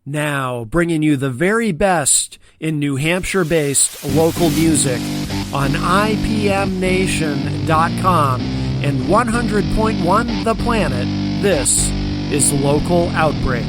Now, bringing you the very best in New Hampshire-based local music on IPMNation.com and 100.1 The Planet, this is Local Outbreak.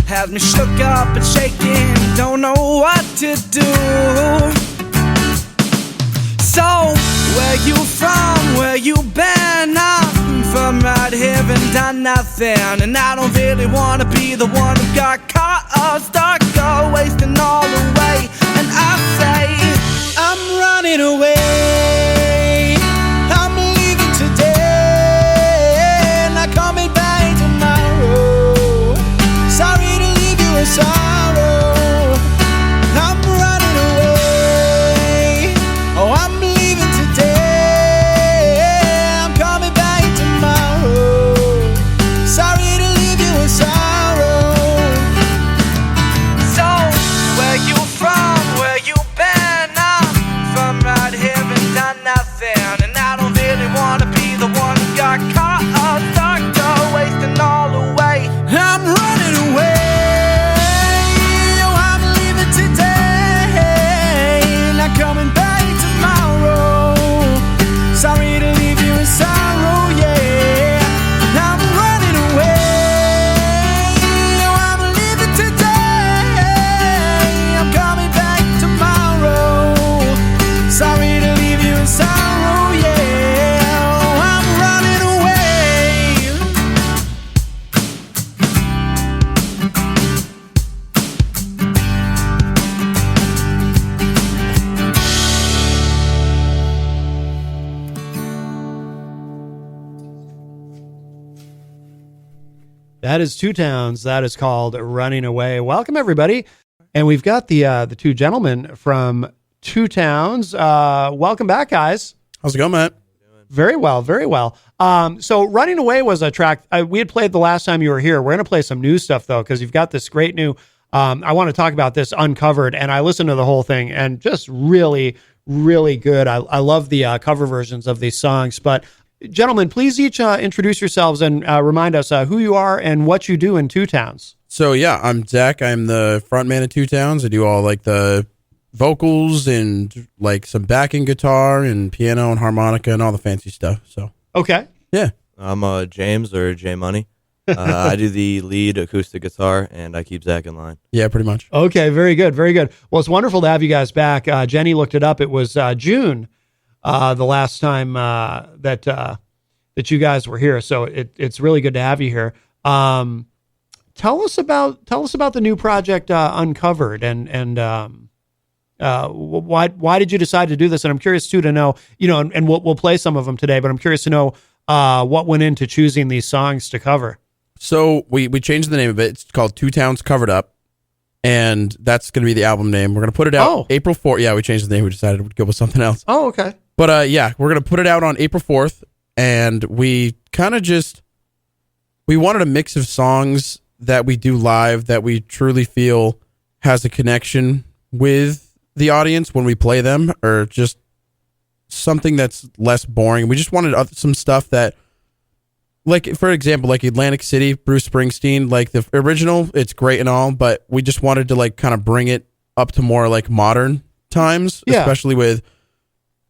Had me shook up and shaking, don't know what to do. So, where you from, where you been? I'm from right here and done nothing. And I don't really wanna be the one who got caught up, stuck, wasting all away. And I say, I'm running away, I'm leaving today, not coming back tomorrow. Sorry sorrow, I'm running away. Oh, I'm leaving today, I'm coming back tomorrow. Sorry to leave you in sorrow. So, where you from, where you been? I'm from right here and done nothing. And I don't really wanna be the one who got caught up, stuck, wasting all away. I'm running away. Coming back tomorrow. Sorry to leave you in sorrow, yeah. I'm running away. Oh, I'm leaving today. I'm coming back tomorrow. Sorry to leave you in sorrow, yeah. Oh, I'm running away. That is Two Towns. That is called Running Away. Welcome, everybody. And we've got the two gentlemen from Two Towns. Welcome back, guys. How's it going, Matt? Very well, very well. So Running Away was a track we had played the last time you were here. We're going to play some new stuff, though, because you've got this great new, I want to talk about this, Uncovered, and I listened to the whole thing, and just really, really good. I love the cover versions of these songs. But gentlemen, please each introduce yourselves and remind us who you are and what you do in Two Towns. So yeah, I'm Zach. I'm the front man of Two Towns. I do all like the vocals and like some backing guitar and piano and harmonica and all the fancy stuff. So okay, yeah. I'm James, or J Money. I do the lead acoustic guitar, and I keep Zach in line. Yeah, pretty much. Okay, very good, very good. Well, it's wonderful to have you guys back. Jenny looked it up. It was June the last time that you guys were here. So it's really good to have you here. Tell us about the new project Uncovered, and Why did you decide to do this? And I'm curious too to know, and we'll play some of them today, but I'm curious to know what went into choosing these songs to cover. So we changed the name of it. It's called Two Towns Covered Up, and that's going to be the album name. We're going to put it out April 4th. Yeah, we changed the name. We decided to go with something else. Oh, okay. But yeah, we're going to put it out on April 4th, and we kind of we wanted a mix of songs that we do live that we truly feel has a connection with the audience when we play them, or just something that's less boring. We just wanted some stuff that, like, for example, like Atlantic City, Bruce Springsteen, like the original, it's great and all, but we just wanted to like kind of bring it up to more like modern times, especially with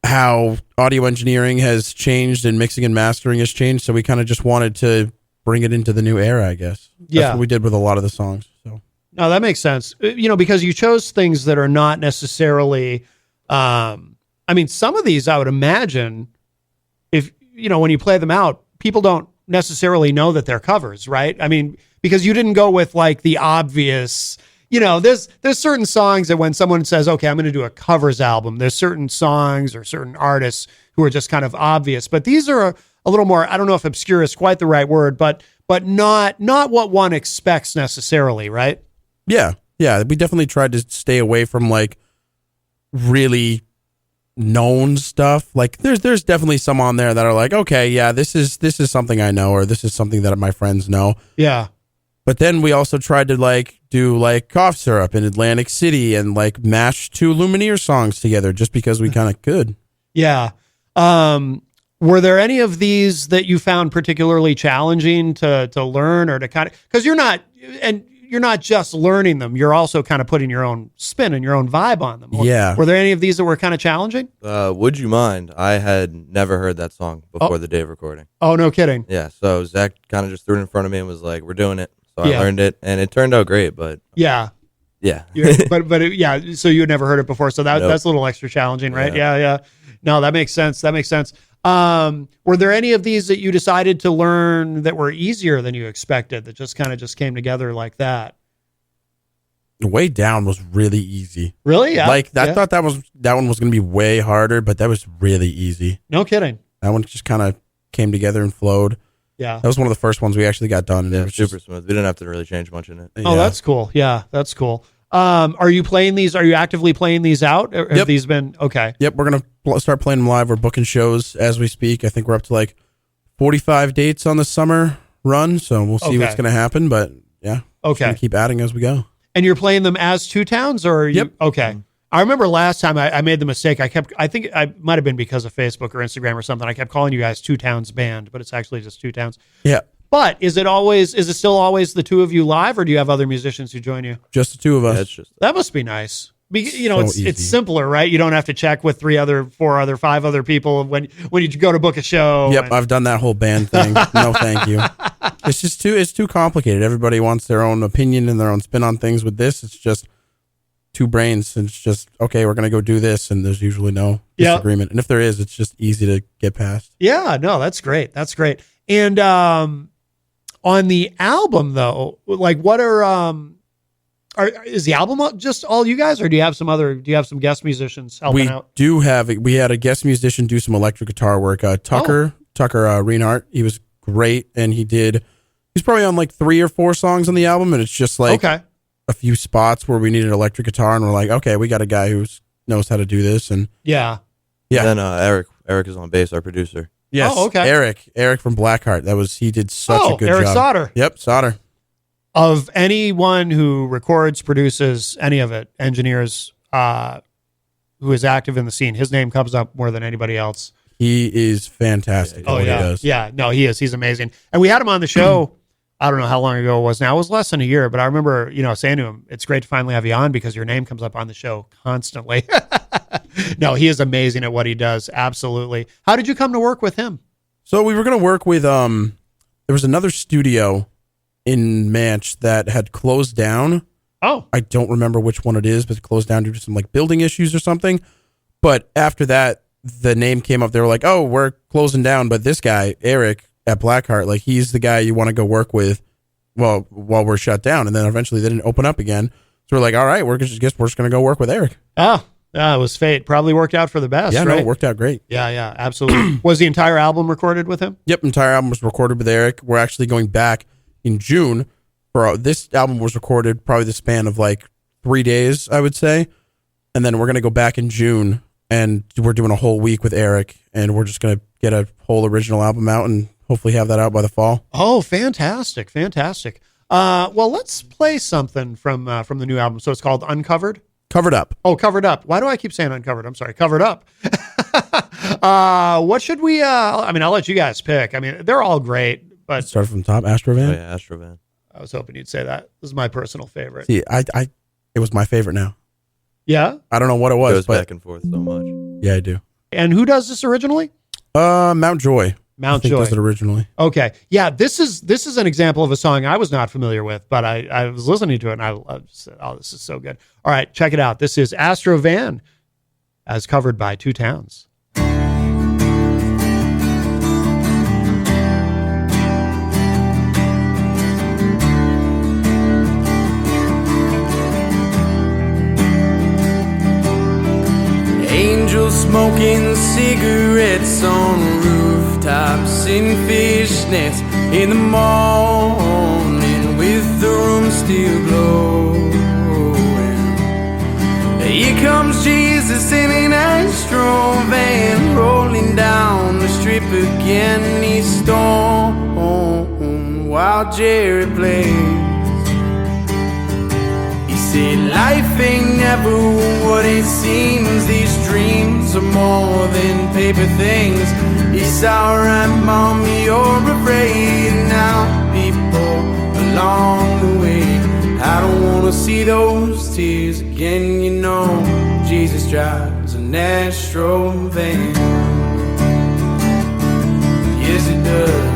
how audio engineering has changed and mixing and mastering has changed. So we kind of just wanted to bring it into the new era, I guess. That's what we did with a lot of the songs. So no, that makes sense. Because you chose things that are not necessarily, some of these I would imagine if, when you play them out, people don't necessarily know that they're covers, right? I mean, because you didn't go with like the obvious, there's certain songs that when someone says, okay, I'm going to do a covers album, there's certain songs or certain artists who are just kind of obvious, but these are a little more, I don't know if obscure is quite the right word, but not what one expects necessarily, right? Yeah. We definitely tried to stay away from like really known stuff. Like there's definitely some on there that are like, okay, yeah, this is something I know, or this is something that my friends know. Yeah. But then we also tried to like do like Cough Syrup in Atlantic City and like mash two Lumineer songs together just because we kind of could. Yeah. Were there any of these that you found particularly challenging to learn, or to kind of, because you're not just learning them, you're also kind of putting your own spin and your own vibe on them. Yeah. Were there any of these that were kind of challenging? Would You Mind? I had never heard that song before the day of recording. Oh, no kidding. Yeah, so Zach kind of just threw it in front of me and was like, we're doing it. So I learned it, and it turned out great, but... Yeah. So you had never heard it before, so that's a little extra challenging, right? Yeah. No, that makes sense. Were there any of these that you decided to learn that were easier than you expected, that just came together like that? Way Down was really easy. Really? Yeah. Like I thought that one was going to be way harder, but that was really easy. No kidding. That one just kind of came together and flowed. Yeah. That was one of the first ones we actually got done. And it was super smooth. We didn't have to really change much in it. Oh, that's cool. Yeah, that's cool. Are you playing these? Are you actively playing these out? Or have these been okay? Yep, we're gonna start playing them live. We're booking shows as we speak. I think we're up to like 45 dates on the summer run, so we'll see what's gonna happen. But yeah, okay, keep adding as we go. And you're playing them as Two Towns, or okay? I remember last time I made the mistake. I think I might have been because of Facebook or Instagram or something. I kept calling you guys Two Towns Band, but it's actually just Two Towns. Yeah. But is it still always the two of you live, or do you have other musicians who join you? Just the two of us. That must be nice. It's simpler, right? You don't have to check with 5 other people when you go to book a show. Yep, I've done that whole band thing. No, thank you. It's too complicated. Everybody wants their own opinion and their own spin on things. With this, it's just two brains, and it's just, okay, we're going to go do this, and there's usually no disagreement. And if there is, it's just easy to get past. Yeah, no, that's great. And on the album, though, like what is the album just all you guys, or do you have some guest musicians helping out? We had a guest musician do some electric guitar work. Tucker Reinhardt, he was great, and he's probably on like 3 or 4 songs on the album, and it's just like a few spots where we needed electric guitar, and we're like, okay, we got a guy who knows how to do this, and And then Eric is on bass, our producer. Yes. Oh, okay. Eric from Blackheart. He did such a good Eric job. Sauter. Yep, Sauter. Of anyone who records, produces, any of it, engineers, who is active in the scene, his name comes up more than anybody else. He is fantastic. Oh, yeah. He does. Yeah, no, he is. He's amazing. And we had him on the show, I don't know how long ago it was now. It was less than a year, but I remember, saying to him, it's great to finally have you on because your name comes up on the show constantly. No, he is amazing at what he does. Absolutely. How did you come to work with him? So we were going to work with, there was another studio in Manch that had closed down. Oh. I don't remember which one it is, but it closed down due to some like building issues or something. But after that, the name came up. They were like, oh, we're closing down. But this guy, Eric at Blackheart, like he's the guy you want to go work with while we're shut down. And then eventually they didn't open up again. So we're like, all right, we're just going to go work with Eric. Oh, It was fate. Probably worked out for the best, Yeah, right? no, it worked out great. Yeah, absolutely. Was the entire album recorded with him? Yep, entire album was recorded with Eric. We're actually going back in June for this album was recorded probably the span of like 3 days, I would say. And then we're going to go back in June and we're doing a whole week with Eric and we're just going to get a whole original album out and hopefully have that out by the fall. Oh, fantastic. Well, let's play something from the new album. So it's called Uncovered. Covered Up. Oh, Covered Up. Why do I keep saying Uncovered? I'm sorry. Covered Up. What should we, I'll let you guys pick. I mean, they're all great, but Start from the top, Astrovan. Oh yeah, Astrovan. I was hoping you'd say that. This is my personal favorite. See, it was my favorite now. Yeah. I don't know what it was, Goes but back and forth so much. yeah, I do. And who does this originally? Mount Joy. I think Joy does it originally. Okay. Yeah. This is an example of a song I was not familiar with, but I was listening to it and I said, oh, this is so good. All right. Check it out. This is Astrovan as covered by Two Towns. Angels smoking cigarettes on rooftops in fishnets in the morning with the room still glowing. Here comes Jesus in an Astro van rolling down the strip again. He's stoned while Jerry plays. He said, life ain't never what it seems. These dreams are more than paper things. It's alright, mommy, you're afraid. Now, people along the way, I don't wanna see those tears again. You know, Jesus drives an Astro van. Yes, it does.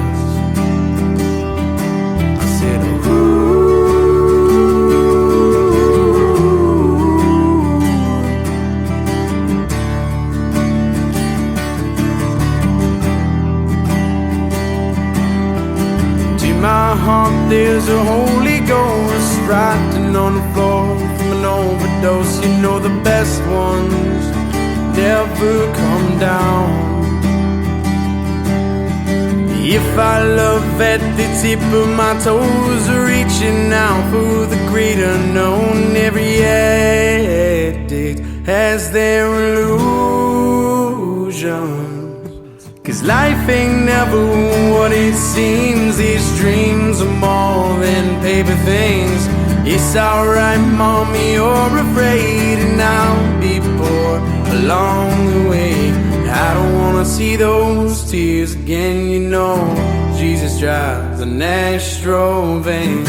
I said, ooh. My heart, there's a Holy Ghost riding on the floor from an overdose. You know the best ones never come down. If I love at the tip of my toes, reaching out for the great unknown. Every addict has their illusion. 'Cause life ain't never what it seems. These dreams are more than paper things. It's alright, mommy, you're afraid. And I'll be poor along the way. I don't wanna see those tears again. You know, Jesus drives an Astro van.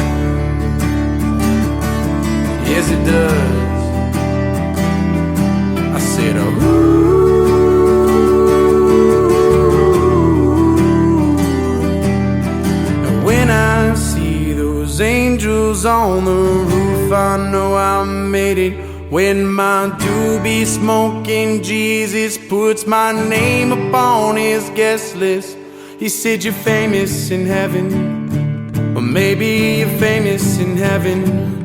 Yes, it does. I said, oh. When I see those angels on the roof, I know I made it. When my doobie smoking Jesus puts my name upon his guest list, he said, you're famous in heaven. Or maybe you're famous in heaven.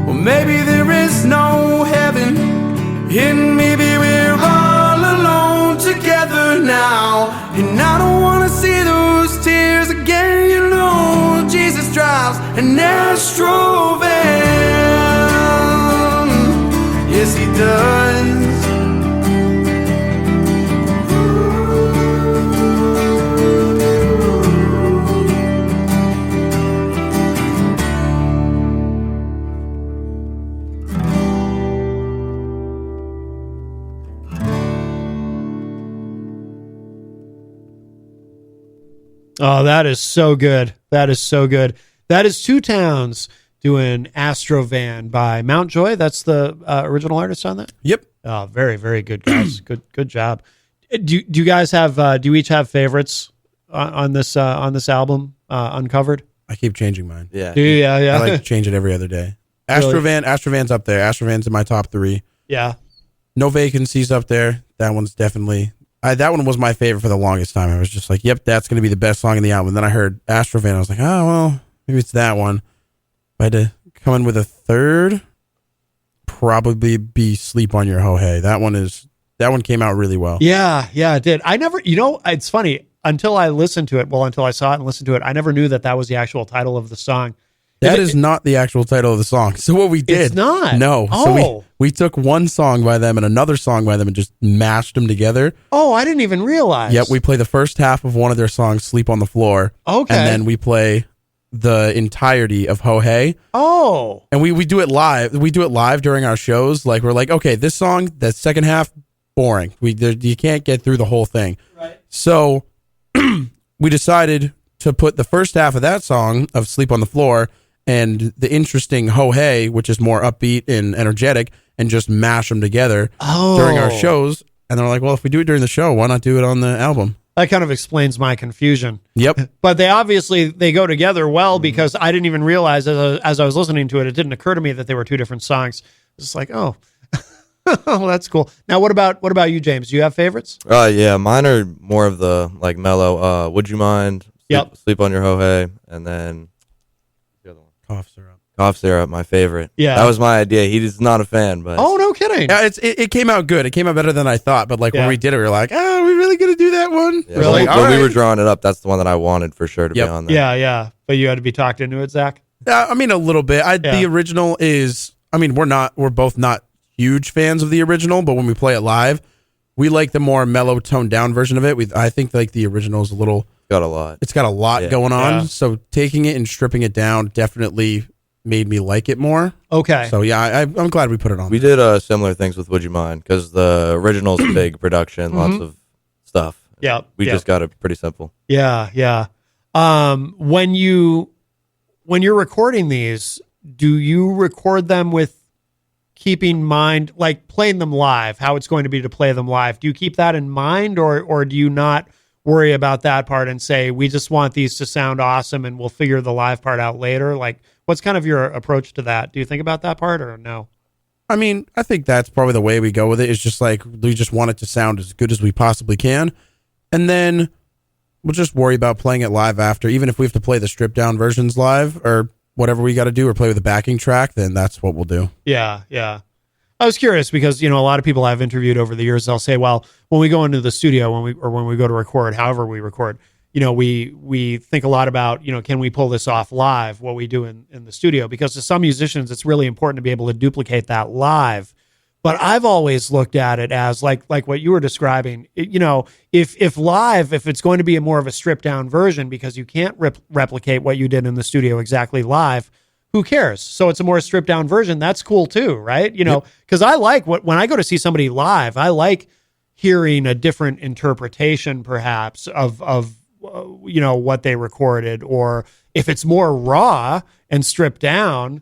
Or maybe there is no heaven. And maybe we're all alone together now. And I don't wanna see those tears again. You know, Jesus drives an Astro van. Yes, he does. Oh, that is so good. That is so good. That is Two Towns doing Astrovan by Mount Joy. That's the original artist on that? Yep. Oh, very, very good, guys. Good job. Do you guys have, do you each have favorites on this album, Uncovered? I keep changing mine. Yeah. Yeah. I like to change it every other day. Astrovan's up there. Astrovan's in my top 3. Yeah. No Vacancies up there. That one's definitely... that one was my favorite for the longest time. I was just like, yep, that's going to be the best song in the album. And then I heard Astrovan. I was like, oh, well, maybe it's that one. If I had to come in with a third, probably be Sleep on Your Ho-Hey. That one came out really well. Yeah, it did. I never, it's funny, until I listened to it, until I saw it and listened to it, I never knew that was the actual title of the song. That is not the actual title of the song. So what we did... It's not? No. Oh. So we took one song by them and another song by them and just mashed them together. Oh, I didn't even realize. Yep, we play the first half of one of their songs, Sleep on the Floor. Okay. And then we play the entirety of Ho-Hey. Oh. And we do it live. We do it live during our shows. Like, we're like, okay, this song, that second half, boring. You can't get through the whole thing. Right. So we decided to put the first half of that song of Sleep on the Floor and the interesting Ho-Hey, which is more upbeat and energetic, and just mash them together during our shows. And they're like, well, if we do it during the show, why not do it on the album? That kind of explains my confusion. Yep. But they go together well, because I didn't even realize as I was listening to it, it didn't occur to me that they were two different songs. It's like, oh, that's cool. Now, what about you, James? Do you have favorites? Yeah, mine are more of the like mellow. Would You Mind? Sleep on Your Ho-Hey, and then the other one, Cough Syrup. Cough Syrup, my favorite. Yeah, that was my idea. He's not a fan, but oh, no kidding. Yeah, it came out good. It came out better than I thought. But like Yeah. when we did it, we were like, are we really gonna do that one? yeah, Really? when we were drawing it up, that's the one that I wanted for sure to be on there. Yeah. But you had to be talked into it, Zach. I mean, a little bit. Yeah. The original is. I mean, we're both not huge fans of the original, but when we play it live, we like the more mellow, toned down version of it. I think like the original is a little. Got a lot. It's got a lot going on. Yeah. So taking it and stripping it down definitely made me like it more. Okay. So yeah, I'm glad we put it on. We did similar things with Would You Mind, because the original's big production, lots of stuff. Yeah. We just got it pretty simple. Yeah. When you're recording these, do you record them with keeping in mind, like playing them live, how it's going to be to play them live? Do you keep that in mind, or do you not worry about that part and say, we just want these to sound awesome and we'll figure the live part out later? Like, what's kind of your approach to that? Do you think about that part or no? I mean, I think that's probably the way we go with it. Is just like we just want it to sound as good as we possibly can, and then we'll just worry about playing it live after. Even if we have to play the stripped down versions live or whatever we got to do, or play with a backing track, then that's what we'll do. Yeah. I was curious because, a lot of people I've interviewed over the years, they'll say, well, when we go into the studio, when we go to record, however we record, we think a lot about, can we pull this off live, what we do in the studio? Because to some musicians, it's really important to be able to duplicate that live. But I've always looked at it as like what you were describing, if live, if it's going to be more of a stripped down version because you can't replicate what you did in the studio exactly live, who cares? So it's a more stripped down version. That's cool too, right? Because I like when I go to see somebody live, I like hearing a different interpretation perhaps of what they recorded, or if it's more raw and stripped down,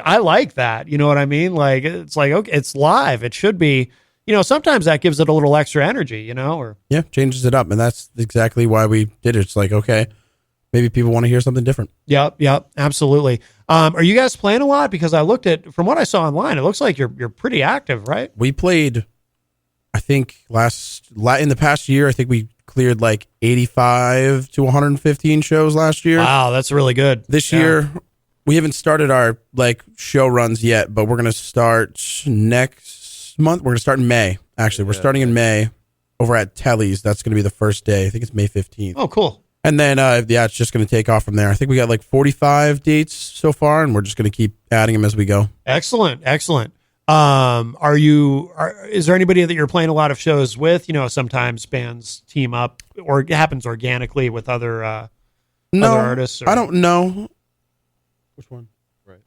I like that. You know what I mean? Like, it's like, okay, it's live. It should be, sometimes that gives it a little extra energy, or yeah, changes it up. And that's exactly why we did it. It's like, okay, maybe people want to hear something different. Yep, absolutely. Are you guys playing a lot? Because I looked from what I saw online, it looks like you're pretty active, right? We played, I think in the past year, I think we cleared like 85 to 115 shows last year. Wow, that's really good. This year, we haven't started our like show runs yet, but we're going to start next month. We're going to start in May. Actually, we're starting in May over at Telly's. That's going to be the first day. I think it's May 15th. Oh, cool. And then, it's just going to take off from there. I think we got like 45 dates so far, and we're just going to keep adding them as we go. Excellent. Is there anybody that you're playing a lot of shows with? Sometimes bands team up, or it happens organically with other other artists. I don't know. Which one? Right.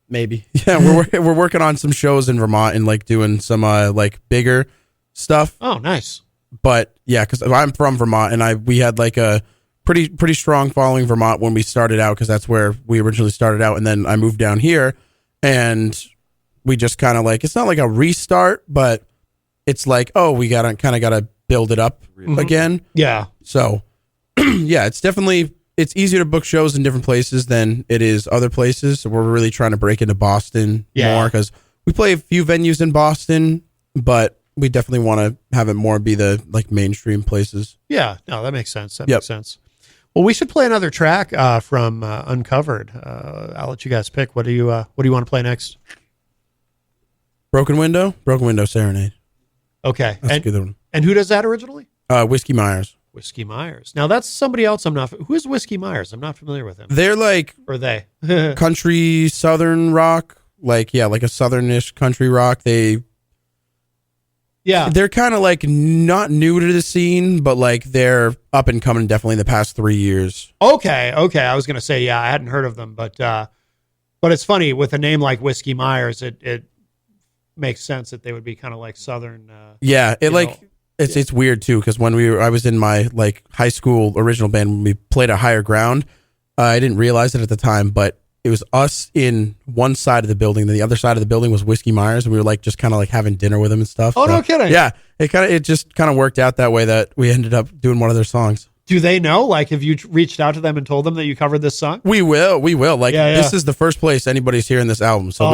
Maybe. Yeah, we're working on some shows in Vermont and like doing some like bigger stuff. Oh, nice. But yeah, because I'm from Vermont, and we had like a pretty strong following in Vermont when we started out, because that's where we originally started out, and then I moved down here, and we just kind of like, it's not like a restart, but it's like, oh, we gotta build it up again. Yeah. So yeah, it's easier to book shows in different places than it is other places. So we're really trying to break into Boston more, because we play a few venues in Boston, but we definitely want to have it more be the like mainstream places. Yeah. No, that makes sense. Makes sense. Well, we should play another track from Uncovered. I'll let you guys pick. What do you want to play next? Broken Window Serenade. Okay. That's a good one. And who does that originally? Whiskey Myers. Whiskey Myers. Now that's somebody else I'm not. Who is Whiskey Myers? I'm not familiar with him. They're like Or they. country southern rock, like a southernish country rock. They're kind of like not new to the scene, but like they're up and coming definitely in the past 3 years. Okay. I was gonna say I hadn't heard of them, but it's funny with a name like Whiskey Myers, it makes sense that they would be kind of like southern. It's weird too, because when I was in my like high school original band, when we played at Higher Ground, I didn't realize it at the time, but it was us in one side of the building, then the other side of the building was Whiskey Myers, and we were like just kind of like having dinner with him and stuff. Oh, no kidding. Yeah, it just kind of worked out that way that we ended up doing one of their songs. Do they know? Like, have you reached out to them and told them that you covered this song? We will. Like, this is the first place anybody's hearing this album, so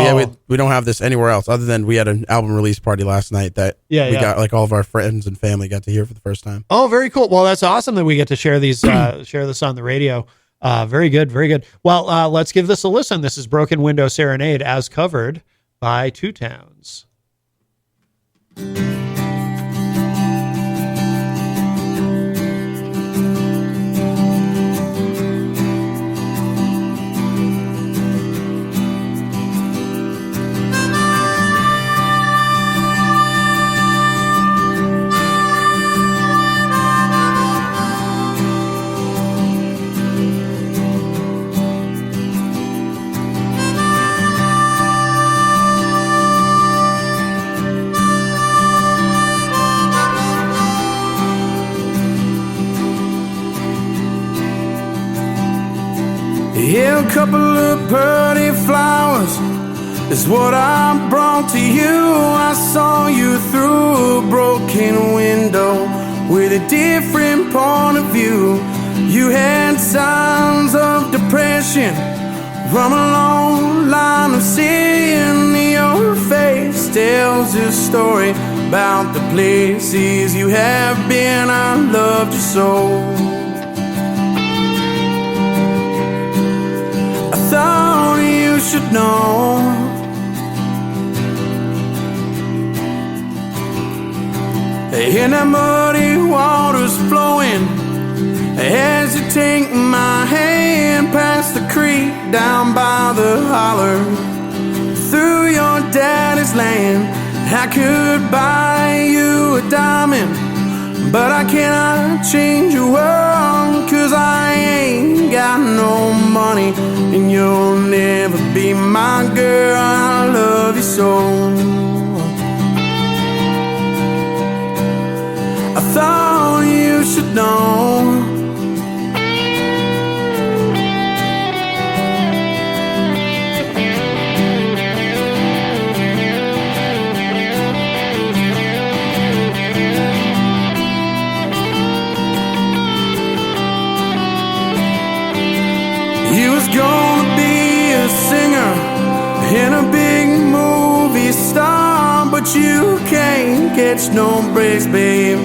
we don't have this anywhere else other than we had an album release party last night that we got like all of our friends and family got to hear for the first time. Oh, very cool. Well, that's awesome that we get to share these share this on the radio. Very good, very good. Well, let's give this a listen. This is Broken Window Serenade as covered by Two Towns. Yeah, a couple of pretty flowers is what I brought to you. I saw you through a broken window with a different point of view. You had signs of depression from a long line of sin. Your face tells a story about the places you have been. I loved you so. I thought you should know. And that muddy water's flowing as you take my hand past the creek down by the holler through your daddy's land. I could buy you a diamond, but I cannot change your world, 'cause I ain't got no money and you'll never be my girl. I love you so. I thought you should know. You was gonna be a singer and a big movie star, but you can't catch no breaks, babe,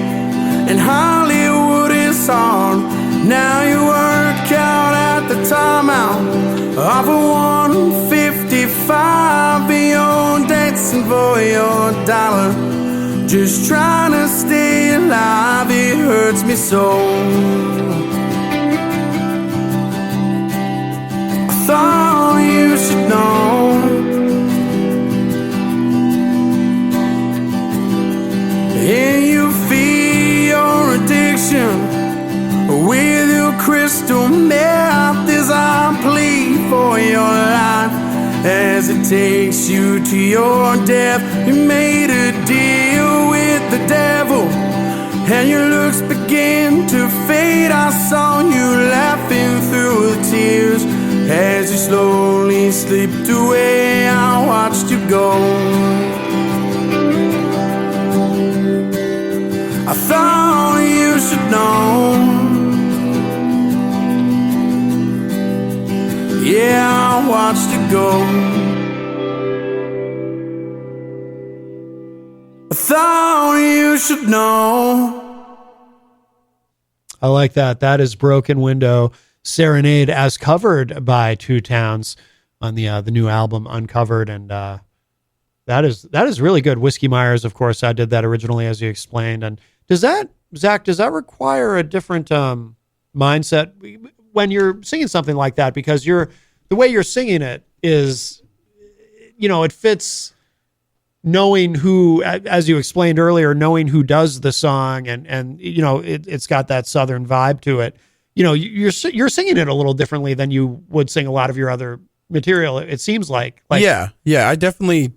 and Hollywood is hard. Now you work out at the timeout of a 155, and you're dancing for your dollar, just trying to stay alive. It hurts me so. Thought you should know. And you feel your addiction with your crystal meth as I plead for your life as it takes you to your death. You made a deal with the devil and your looks began to fade. I saw you laughing through the tears as you slowly slipped away. I watched you go. I thought you should know. Yeah, I watched you go. I thought you should know. I like that. That is Broken Window Serenade as covered by Two Towns on the new album Uncovered. And That is really good. Whiskey Myers, of course, I did that originally, as you explained. And Zach, does that require a different mindset when you're singing something like that? Because the way you're singing it is, it fits knowing who, as you explained earlier, knowing who does the song, and it's got that Southern vibe to it. You're singing it a little differently than you would sing a lot of your other material. It seems like yeah. I definitely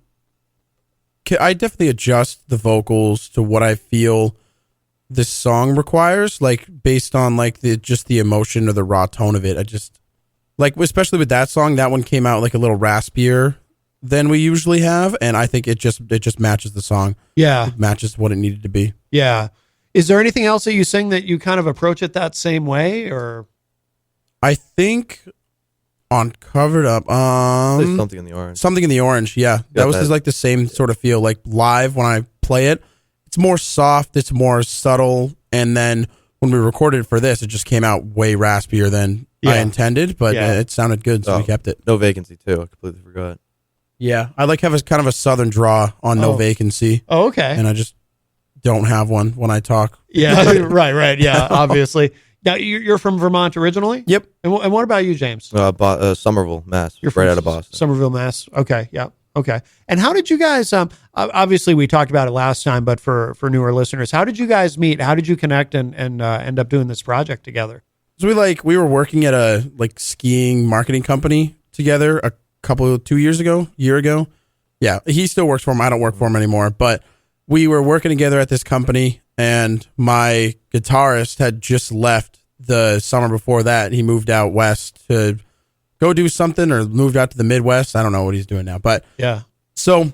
adjust the vocals to what I feel this song requires, like based on like the emotion or the raw tone of it. I just like, especially with that song, that one came out like a little raspier than we usually have, and I think it just matches the song. Yeah, it matches what it needed to be. Yeah. Is there anything else that you sing that you kind of approach it that same way, or? I think on Covered Up, There's Something in the Orange. Something in the Orange, yeah. That was like the same sort of feel. Like live when I play it, it's more soft, it's more subtle, and then when we recorded it for this, it just came out way raspier than I intended, but it sounded good, so we kept it. No Vacancy too. I completely forgot. Yeah, I like have a kind of a Southern draw on No Vacancy. Oh, okay. And I just don't have one when I talk. Yeah, right. Yeah, obviously. Now, you're from Vermont originally? Yep. And what about you, James? Somerville, Mass. You're right from out of Boston. Somerville, Mass. Okay, yeah. Okay. And how did you guys, obviously we talked about it last time, but for newer listeners, how did you guys meet? How did you connect and end up doing this project together? So we were working at a like skiing marketing company together a year ago. Yeah, he still works for him. I don't work for him anymore, but we were working together at this company, and my guitarist had just left the summer before that. He moved out west to go do something, or moved out to the Midwest. I don't know what he's doing now, but yeah. So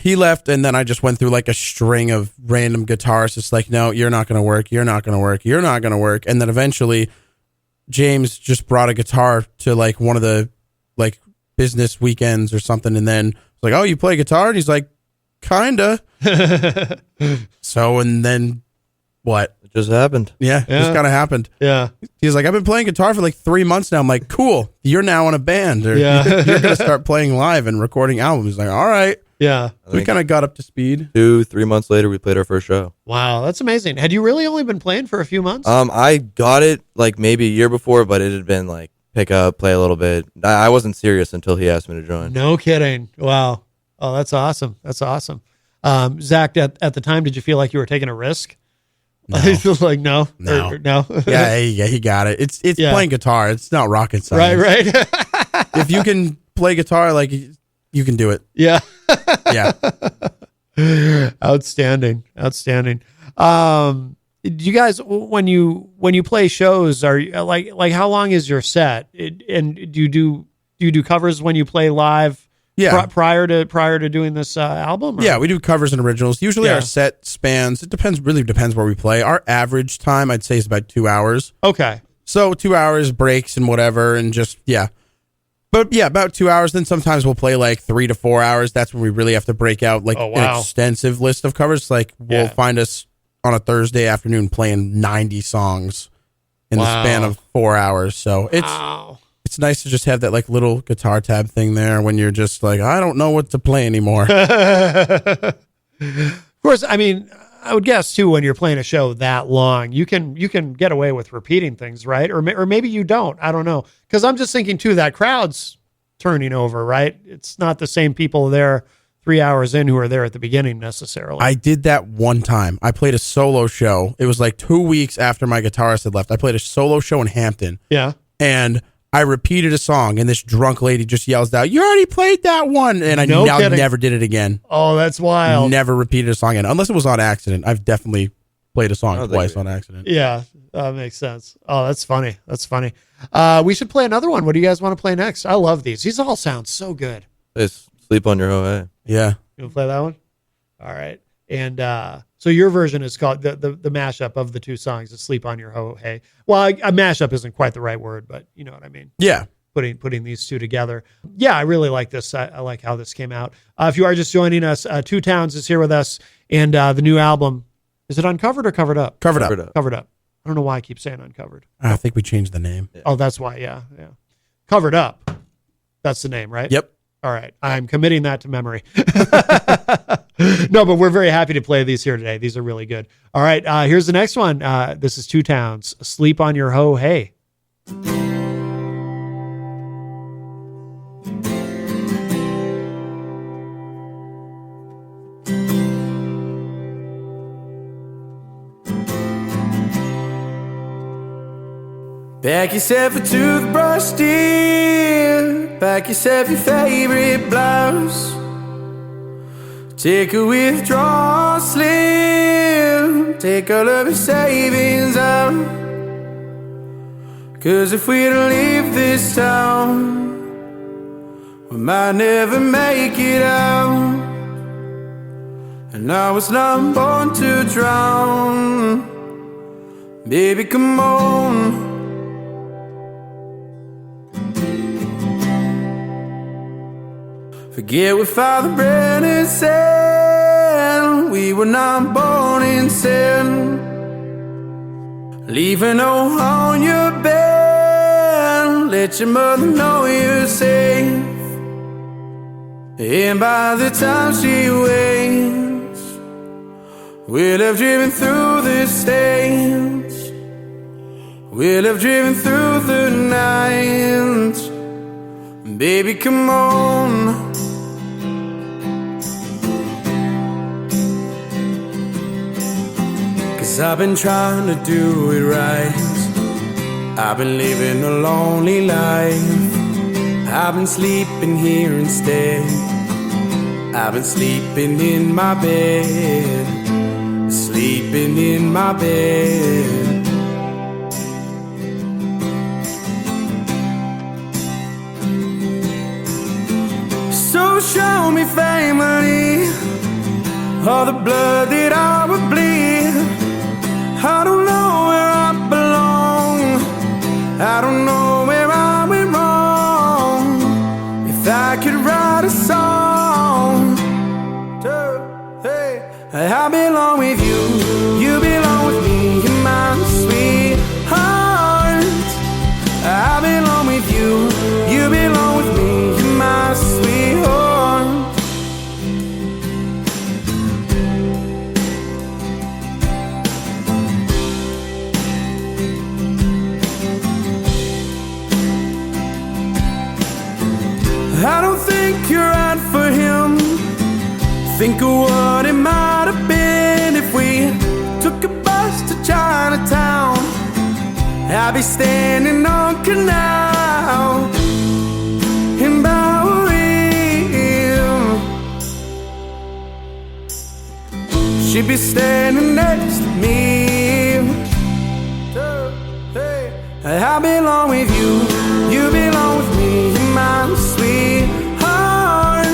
he left, and then I just went through like a string of random guitarists. It's like, no, you're not going to work. You're not going to work. You're not going to work. And then eventually James just brought a guitar to like one of the like business weekends or something. And then it's like, oh, you play guitar? And he's like, kinda. So, and then what? It just happened. Yeah, it just kind of happened. Yeah. He's like, I've been playing guitar for like 3 months now. I'm like, cool. You're now in a band. Or you're going to start playing live and recording albums. He's like, all right. Yeah. We kind of got up to speed. 2-3 months later, we played our first show. Wow, that's amazing. Had you really only been playing for a few months? I got it like maybe a year before, but it had been like pick up, play a little bit. I wasn't serious until he asked me to join. No kidding. Wow. Oh, that's awesome. That's awesome. Zach, at the time, did you feel like you were taking a risk? No. Like no. No. Yeah, he got it. It's playing guitar. It's not rocket science. Right. If you can play guitar, like you can do it. Yeah. Yeah. Outstanding. Do you guys, when you play shows, are you like how long is your set? And do you do covers when you play live? Yeah. Prior to doing this album? Or? Yeah, we do covers and originals. Usually our set spans, really depends where we play. Our average time, I'd say, is about 2 hours. Okay. So 2 hours, breaks and whatever, and just, yeah. But yeah, about 2 hours. Then sometimes we'll play like 3 to 4 hours. That's when we really have to break out like an extensive list of covers. Like we'll find us on a Thursday afternoon playing 90 songs in the span of 4 hours. So it's nice to just have that like little guitar tab thing there when you're just like, I don't know what to play anymore. Of course, I mean, I would guess too, when you're playing a show that long, you can get away with repeating things, right? Or maybe you don't. I don't know. Because I'm just thinking too, that crowd's turning over, right? It's not the same people there 3 hours in who are there at the beginning necessarily. I did that one time. I played a solo show. It was like 2 weeks after my guitarist had left. I played a solo show in Hampton. Yeah. And I repeated a song, and this drunk lady just yells out, "You already played that one!" And I never did it again. Oh, that's wild. Never repeated a song again, unless it was on accident. I've definitely played a song twice on accident. Yeah, that makes sense. Oh, that's funny. We should play another one. What do you guys want to play next? I love these. These all sound so good. It's Sleep on Your Hoe. Yeah. You want to play that one? All right. And so your version is called the mashup of the two songs, "Sleep on Your Hoe Hey." Well, a mashup isn't quite the right word, but you know what I mean. Yeah. Putting these two together. Yeah, I really like this. I like how this came out. If you are just joining us, Two Towns is here with us, and the new album, is it Uncovered or Covered Up? Covered Up. Covered Up. I don't know why I keep saying Uncovered. I think we changed the name. Oh, that's why. Yeah. Covered Up. That's the name, right? Yep. All right. I'm committing that to memory. No, but we're very happy to play these here today. These are really good. All right. Here's the next one. This is Two Towns. Sleep on Your Hoe Hey. Pack yourself a toothbrush, dear. Pack yourself your favorite blouse. Take a withdrawal slip. Take all of your savings out. 'Cause if we don't leave this town, we might never make it out. And I was not born to drown. Baby, come on. Forget what Father Brennan said. We were not born in sin. Leave a note on your bed. Let your mother know you're safe. And by the time she wakes, we'll have driven through the states. We'll have driven through the night. Baby, come on. 'Cause I've been trying to do it right. I've been living a lonely life. I've been sleeping here instead. I've been sleeping in my bed. Sleeping in my bed. So show me family, all the blood that I would bleed. I don't know where I belong. I don't know where I went wrong. If I could write a song, hey, I belong with you. You belong with me. You're my sweetheart. I belong with you. You belong with me. You're my sweetheart. I don't think you're right for him. Think of what it might have been if we took a bus to Chinatown. I'd be standing on Canal in Bowery. She'd be standing next to me. I belong with you. You belong with me. You're my sweetheart.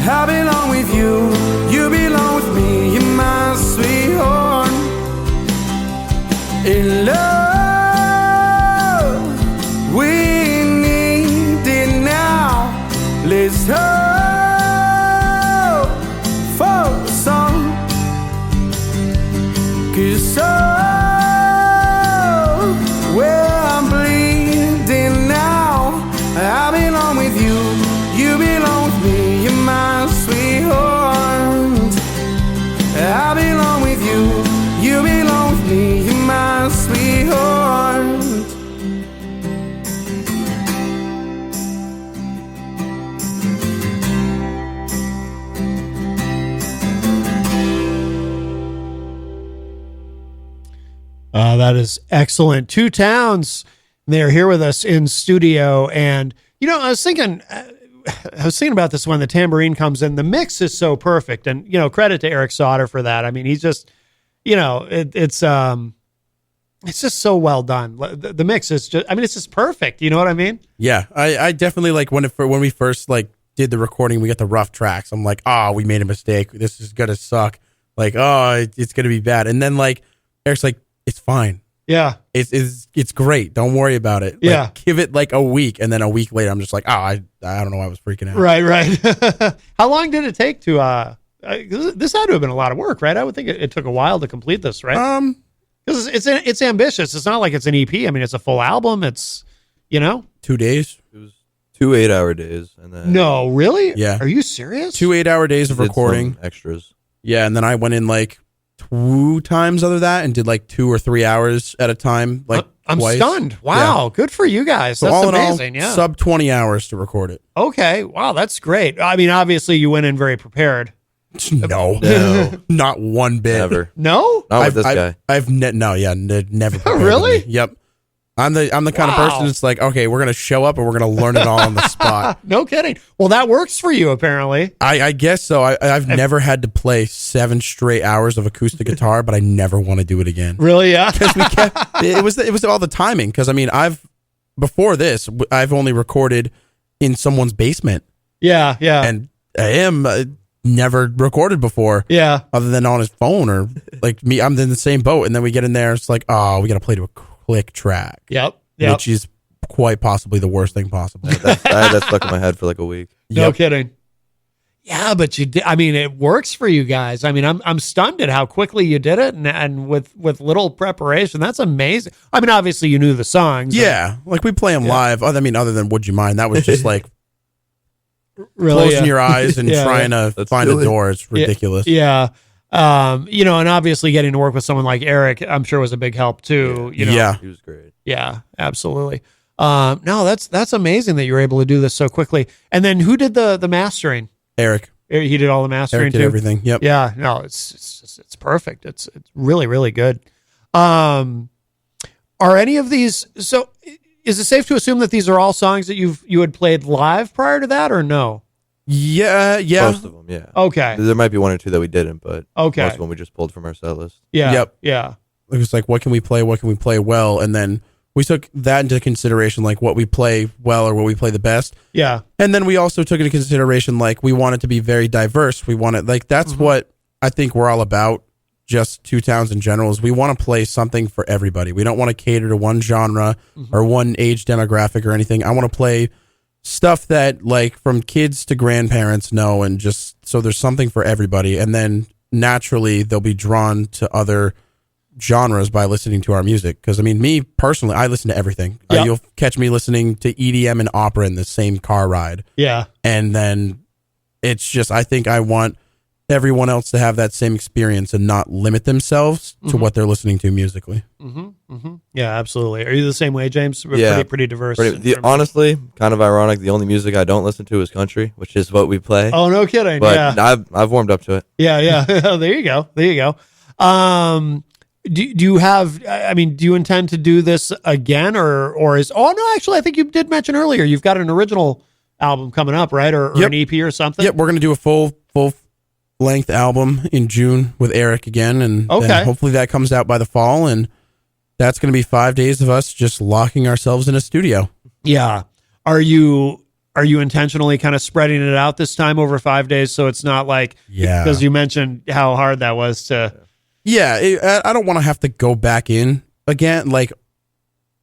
I belong with you. You belong with me. You're my sweetheart. In love, we need it now. Let's hope for the sun. 'Cause where I'm bleeding now, I belong with you. You belong with me. You're my sweetheart. I belong with you. You belong with me. You're my sweetheart. That is excellent. Two Towns. They're here with us in studio. And, you know, I was thinking about this when the tambourine comes in. The mix is so perfect. And, you know, credit to Eric Sauter for that. I mean, he's just, you know, it's just so well done. The mix is just, I mean, it's just perfect. You know what I mean? Yeah. I definitely like when we first like did the recording, we got the rough tracks. I'm like, oh, we made a mistake. This is going to suck. Like, oh, it's going to be bad. And then like, Eric's like, it's fine. Yeah. It's great. Don't worry about it. Like, yeah. Give it like a week. And then a week later, I'm just like, oh, I don't know why I was freaking out. Right. How long did it take to, this had to have been a lot of work, right? I would think it took a while to complete this, right? Because it's ambitious. It's not like it's an EP. I mean, it's a full album. It's, you know, 2 days. It was 2 8-hour days, and then No, really? Yeah. Are you serious? 2 8-hour days of did recording. some extras. Yeah, and then I went in like 2 times other that and did like 2 or 3 hours at a time, like I'm twice. stunned. Wow, good for you guys. So That's all amazing. in all, Yeah. sub 20 hours to record it. Okay. Wow, that's great. I mean, obviously, you went in very prepared. No, No. not one bit. Never. No? Not with this guy. I've never. prepared Really? with me. Yep. I'm the kind of Wow. person that's like, okay, we're gonna show up and we're gonna learn it all on the spot. No kidding. Well, that works for you, apparently. I guess so. I've never had to play 7 straight hours of acoustic guitar, but I never want to do it again. Really? Yeah. It was all the timing because I mean before this I've only recorded in someone's basement Yeah. Yeah. and I am never recorded before. Yeah. Other than on his phone or like me, I'm in the same boat, and then we get in there. It's like, oh, we got to play to a click track, Yep. Yep. which is quite possibly the worst thing possible. I had that stuck in my head for like a week. No Yep. kidding. Yeah, but you did. I mean, it works for you guys. I mean, I'm stunned at how quickly you did it, and with little preparation. That's amazing. I mean, obviously you knew the songs. Yeah, like we play them live. I mean, other than Would You Mind, that was just like really. closing your eyes and Yeah, trying to Let's find do a it. door. It's ridiculous. Yeah. You know, and obviously getting to work with someone like Eric, I'm sure was a big help too. You know. Yeah. He was great. Yeah, absolutely. No, that's amazing that you were able to do this so quickly. And then who did the mastering? Eric He did all the mastering did too. everything. Yep. Yeah, no, it's perfect. It's really really good. Are any of these? So, is it safe to assume that these are all songs that you had played live prior to that, or no? Yeah. Most of them, yeah. Okay. There might be 1 or 2 that we didn't, but Okay. most of them we just pulled from our set list. Yeah. Yep. Yeah. It was like, what can we play? What can we play well? And then we took that into consideration, like what we play well or what we play the best. Yeah. And then we also took into consideration, like, we want it to be very diverse. We want it, like, that's what I think we're all about, just Two Towns in general, is we want to play something for everybody. We don't want to cater to one genre or one age demographic or anything. I want to play stuff that, like, from kids to grandparents know, and just so there's something for everybody. And then naturally they'll be drawn to other genres by listening to our music. Because I mean, me personally, I listen to everything. Yep. You'll catch me listening to EDM and opera in the same car ride, Yeah. and then it's just, I think I want everyone else to have that same experience and not limit themselves to what they're listening to musically. Yeah. Absolutely. Are you the same way, James? We're Yeah. pretty diverse. in terms of- Honestly, kind of ironic. The only music I don't listen to is country, which is what we play. Oh, no kidding. but Yeah. I've warmed up to it. Yeah, yeah. There you go. There you go. Do you have? I mean, do you intend to do this again, or is? Oh no, actually, I think you did mention earlier you've got an original album coming up, right? Or Yep. an EP or something. Yep, we're gonna do a full length album in June with Eric again, and Okay. then hopefully that comes out by the fall, and that's gonna be 5 days of us just locking ourselves in a studio. Yeah. Are you intentionally kind of spreading it out this time over 5 days so it's not like Yeah. because you mentioned how hard that was to. Yeah, I don't want to have to go back in again. Like,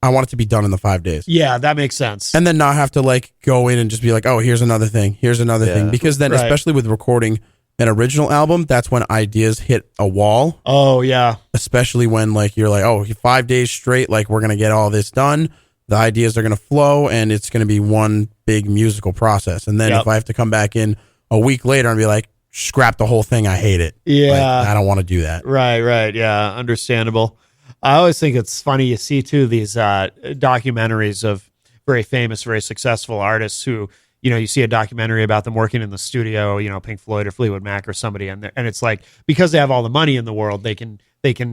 I want it to be done in the 5 days. Yeah, that makes sense. And then not have to, like, go in and just be like, oh, here's another thing. Here's another Yeah. thing. Because then, Right. especially with recording an original album, that's when ideas hit a wall. Oh yeah. Especially when, like, you're like, oh, 5 days straight, like, we're going to get all this done. The ideas are going to flow, and it's going to be one big musical process. And then Yep. if I have to come back in a week later and be like, scrap the whole thing, I hate it. Yeah. Like, I don't want to do that. Right. Yeah, understandable. I always think it's funny you see too these documentaries of very famous, very successful artists who, you know, you see a documentary about them working in the studio, you know, Pink Floyd or Fleetwood Mac or somebody, and it's like because they have all the money in the world, they can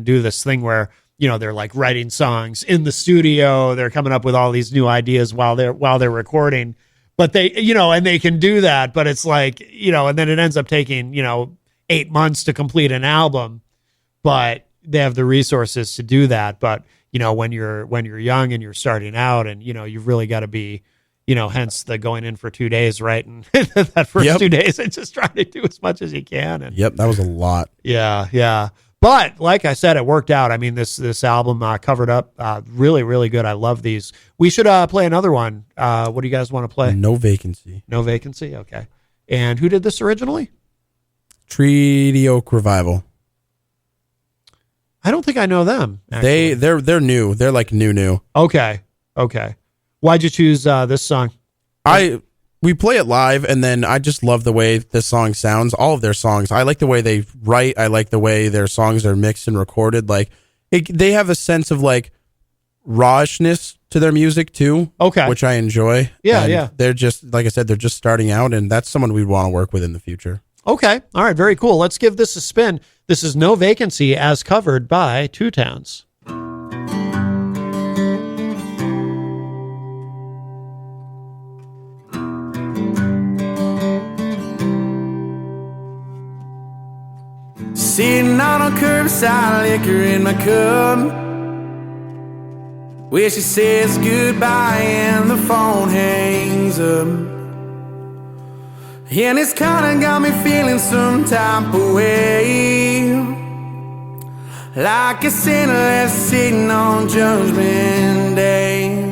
do this thing where, you know, they're like writing songs in the studio, they're coming up with all these new ideas while they're recording. But they, you know, and they can do that, but it's like, you know, and then it ends up taking, you know, 8 months to complete an album, but they have the resources to do that. But, you know, when you're young and you're starting out and, you know, you've really got to be, you know, hence the going in for 2 days, right? And that first Yep. 2 days, and just trying to do as much as you can. And Yep, that was a lot. yeah. But like I said, it worked out. I mean, this album covered up really, really good. I love these. We should play another one. What do you guys want to play? No Vacancy. No Vacancy. Okay. And who did this originally? Treaty Oak Revival. I don't think I know them. Actually. They're new. They're like new. Okay. Why'd you choose this song? We play it live, and then I just love the way the song sounds. All of their songs, I like the way they write. I like the way their songs are mixed and recorded. Like they have a sense of like rawness to their music too. Okay, which I enjoy. Yeah, and yeah. They're just, like I said, they're just starting out, and that's someone we'd want to work with in the future. Okay, all right, very cool. Let's give this a spin. This is No Vacancy as covered by Two Towns. Sitting on a curbside, liquor in my cup, where she says goodbye and the phone hangs up. And it's kinda got me feeling some type of way, like a sinner that's sitting on Judgment Day.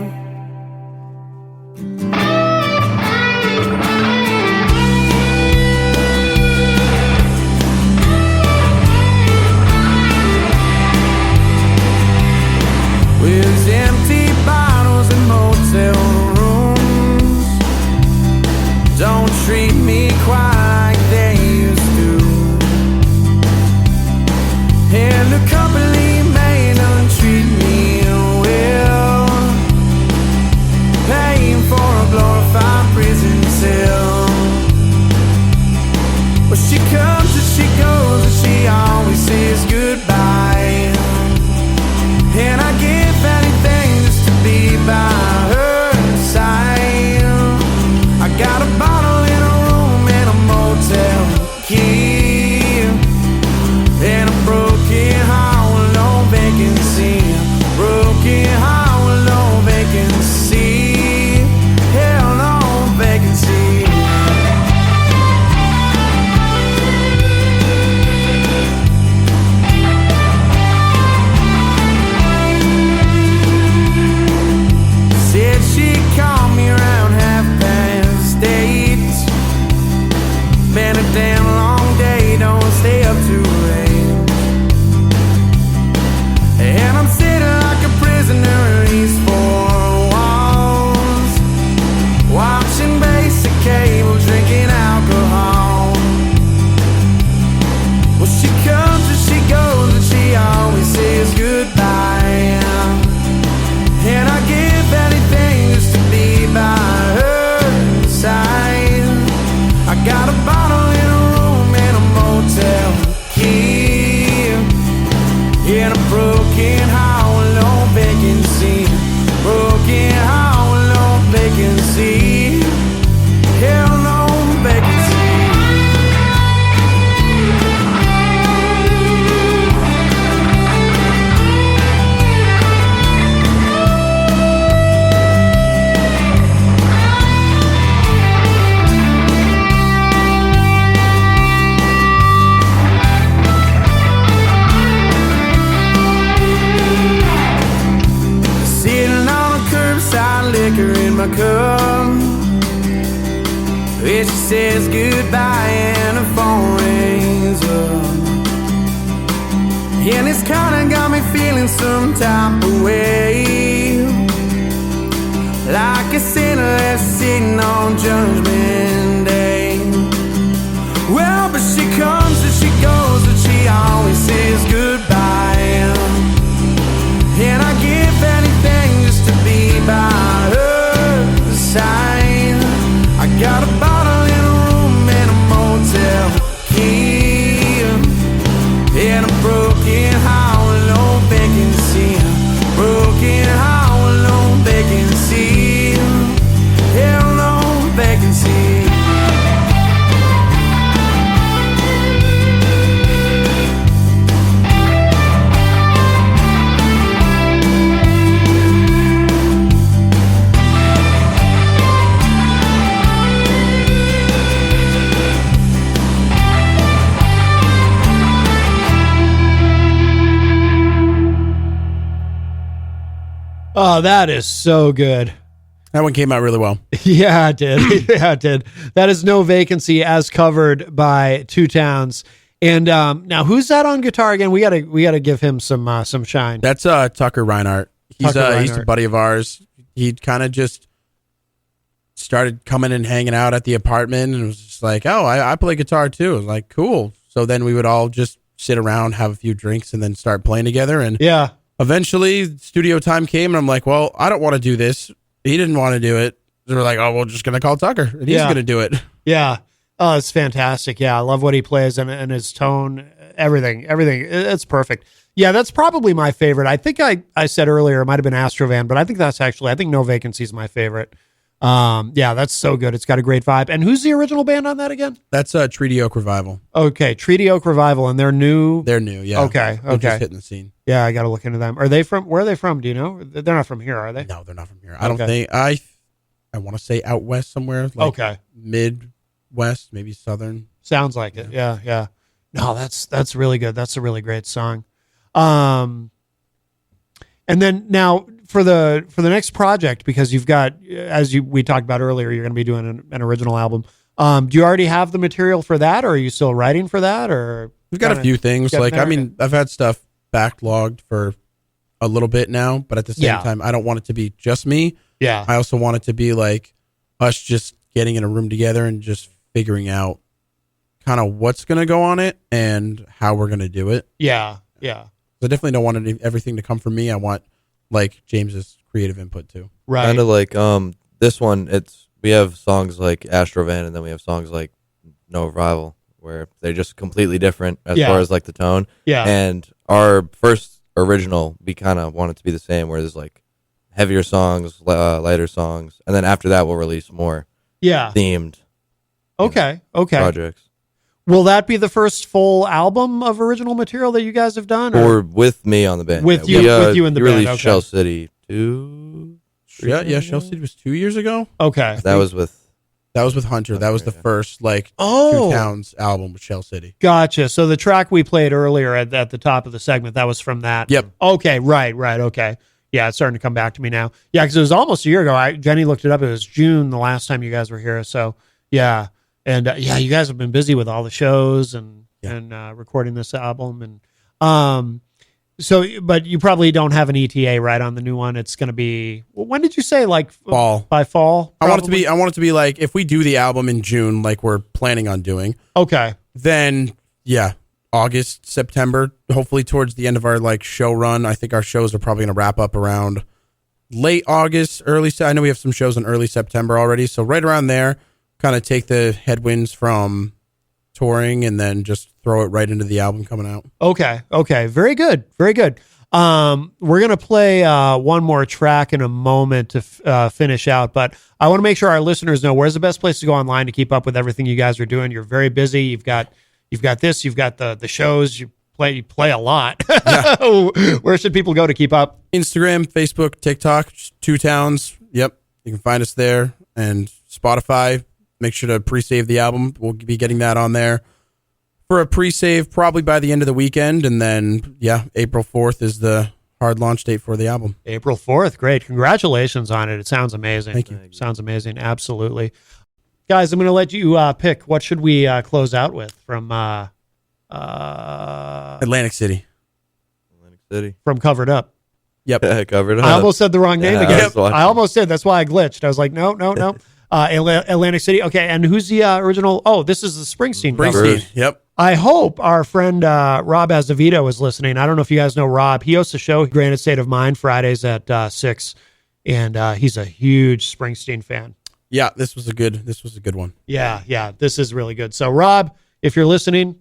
With empty bottles and motel rooms, don't treat me quite like they used to. And the company may not treat me well, paying for a glorified prison cell. Well, she comes and she goes and she always says goodbye. And I give anything just to be by her side. I got a bottle in a room and a motel key, and a broken heart with no vacancy. Broken heart with no vacancy. Hell, no vacancy. Said she'd call me around 8:30. Been a damn long day, don't stay up too late. And I'm sitting like a prisoner in these four walls, watching basic cable, drinking alcohol. Well, she comes and she goes and she always says goodbye. And I give anything just to be by her side. I got a bottle in a room and a motel key, and a broken heart with no vacancy. Broken heart with no vacancy. Hell, no vacancy. Sitting on a curbside, liquor in my cup, where she says goodbye and her phone rings up. And it's kinda got me feeling some type of way, like a sinner that's sitting on Judgment Day. Well, but she comes and she goes and she always says goodbye. And I give anything just to be by her side. I got a bottle in a room and a motel key, and a broken heart with no vacancy. Broken heart with no vacancy. Hell, no vacancy. Oh, that is so good. That one came out really well. Yeah, it did. Yeah, it did. That is No Vacancy as covered by Two Towns. And now, who's that on guitar again? We gotta give him some shine. That's Tucker Reinhardt. He's a buddy of ours. He kind of just started coming and hanging out at the apartment, and it was just like, oh, I play guitar too. I was like, cool. So then we would all just sit around, have a few drinks, and then start playing together. And Yeah. eventually studio time came, and I'm like, well, I don't want to do this. He didn't want to do it. They were like, oh, we're just going to call Tucker, and he's Yeah. going to do it. Yeah. Oh, it's fantastic. Yeah. I love what he plays and his tone, everything. It's perfect. Yeah. That's probably my favorite. I think I said earlier, it might've been Astrovan, but I think I think No Vacancy is my favorite. Yeah, that's so good. It's got a great vibe. And who's the original band on that again? That's Treaty Oak Revival. Okay. Treaty Oak Revival. And they're new. They're new. Yeah. Okay. They're just hitting the scene. Yeah. I got to look into them. Where are they from? Do you know? They're not from here, are they? No, they're not from here. I don't think I want to say out west somewhere. Like Okay. Midwest, maybe southern. Sounds like it. Yeah. Yeah. No, that's really good. That's a really great song. And then now for the next project, because you've got, we talked about earlier, you're going to be doing an original album. Do you already have the material for that, or are you still writing for that? Or we've got a few things. Like, I mean, I've had stuff backlogged for a little bit now, but at the same time, I don't want it to be just me. Yeah. I also want it to be like us just getting in a room together and just figuring out kind of what's going to go on it and how we're going to do it. Yeah. Yeah. I definitely don't want everything to come from me. I want like James's creative input too. Right. Kind of like this one. We have songs like Astrovan, and then we have songs like No Revival, where they're just completely different as far as like the tone. Yeah. And our first original, we kind of want it to be the same, where there's like heavier songs, lighter songs, and then after that we'll release more themed. Okay. Projects. Will that be the first full album of original material that you guys have done? Or with me on the band. With you in the we band. released Okay. Shell City 2. Yeah. Shell City was 2 years ago. Okay. That was with Hunter. That was the first Two Towns album with Shell City. Gotcha. So the track we played earlier at the top of the segment, that was from that. Yep. Okay. Right. Okay. Yeah, it's starting to come back to me now. Yeah, because it was almost a year ago. Jenny looked it up. It was June the last time you guys were here. So yeah. And you guys have been busy with all the shows and recording this album, and but you probably don't have an ETA right on the new one. It's going to be, when did you say, like fall? By fall, I want it to be like, if we do the album in June, like we're planning on doing. Okay. Then August, September, hopefully towards the end of our like show run. I think our shows are probably going to wrap up around late August, I know we have some shows in early September already, so right around there. Kind of take the headwinds from touring and then just throw it right into the album coming out. Okay. Very good. We're going to play one more track in a moment to finish out, but I want to make sure our listeners know where's the best place to go online to keep up with everything you guys are doing. You're very busy. You've got this, you've got the shows, you play a lot. Yeah. Where should people go to keep up? Instagram, Facebook, TikTok, 2 Towns. Yep. You can find us there, and Spotify. Make sure to pre-save the album. We'll be getting that on there for a pre-save probably by the end of the weekend. And then, April 4th is the hard launch date for the album. April 4th. Great. Congratulations on it. It sounds amazing. Thank you. Sounds amazing. Absolutely. Guys, I'm going to let you pick. What should we close out with from Atlantic City. From Covered Up? Yep. Covered Up. I almost said the wrong name again. I almost did. That's why I glitched. I was like, no. Atlantic City. Okay, and who's the original? Oh, this is the Springsteen cover. Yep. I hope our friend Rob Azevedo is listening. I don't know if you guys know Rob. He hosts a show, Granite State of Mind, Fridays at 6, and he's a huge Springsteen fan. Yeah, this was a good one. Yeah, this is really good. So, Rob, if you're listening,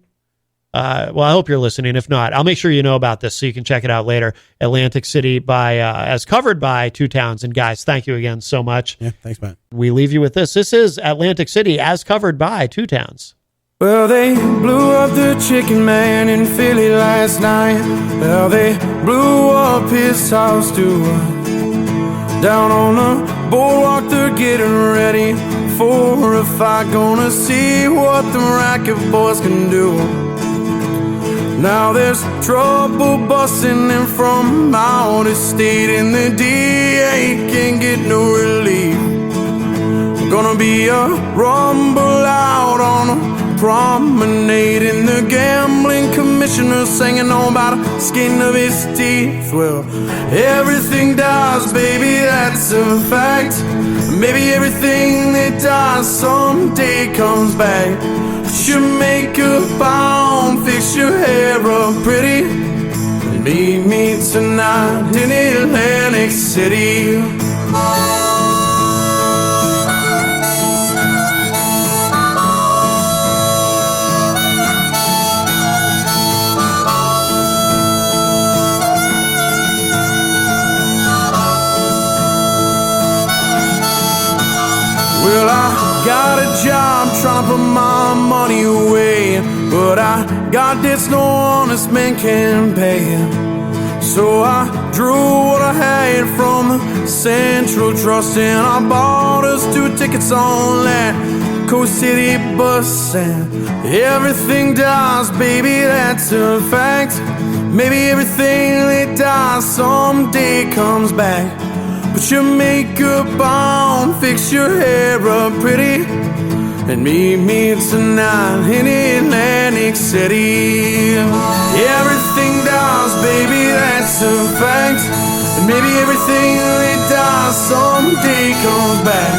I hope you're listening. If not, I'll make sure you know about this so you can check it out later. Atlantic City as covered by 2 Towns. And guys, thank you again so much. Yeah, thanks, Matt. We leave you with this. This is Atlantic City as covered by 2 Towns. Well, they blew up the chicken man in Philly last night. Well, they blew up his house too. Down on the boardwalk, they're getting ready for a fight. Gonna see what the racket boys can do. Now there's trouble busting in from out of state, and the DA can't get no relief. Gonna be a rumble out on a promenading, the gambling commissioner singing on by the skin of his teeth. Well, everything dies, baby, that's a fact. Maybe everything that dies someday comes back. Put your makeup on, fix your hair up pretty, and meet me tonight in Atlantic City. Well, I got a job trying to put my money away, but I got debts no honest man can pay. So I drew what I had from the Central Trust, and I bought us 2 tickets on that Coast City bus. And everything dies, baby, that's a fact. Maybe everything that dies someday comes back. Put your makeup on, fix your hair up pretty, and meet me tonight in Atlantic City. Everything dies, baby, that's a fact. And maybe everything that dies someday comes back.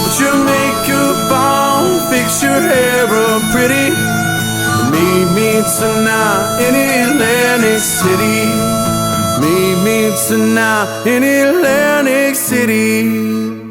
Put your makeup on, fix your hair up pretty, and meet me tonight in Atlantic City. Meet me tonight in Atlantic City.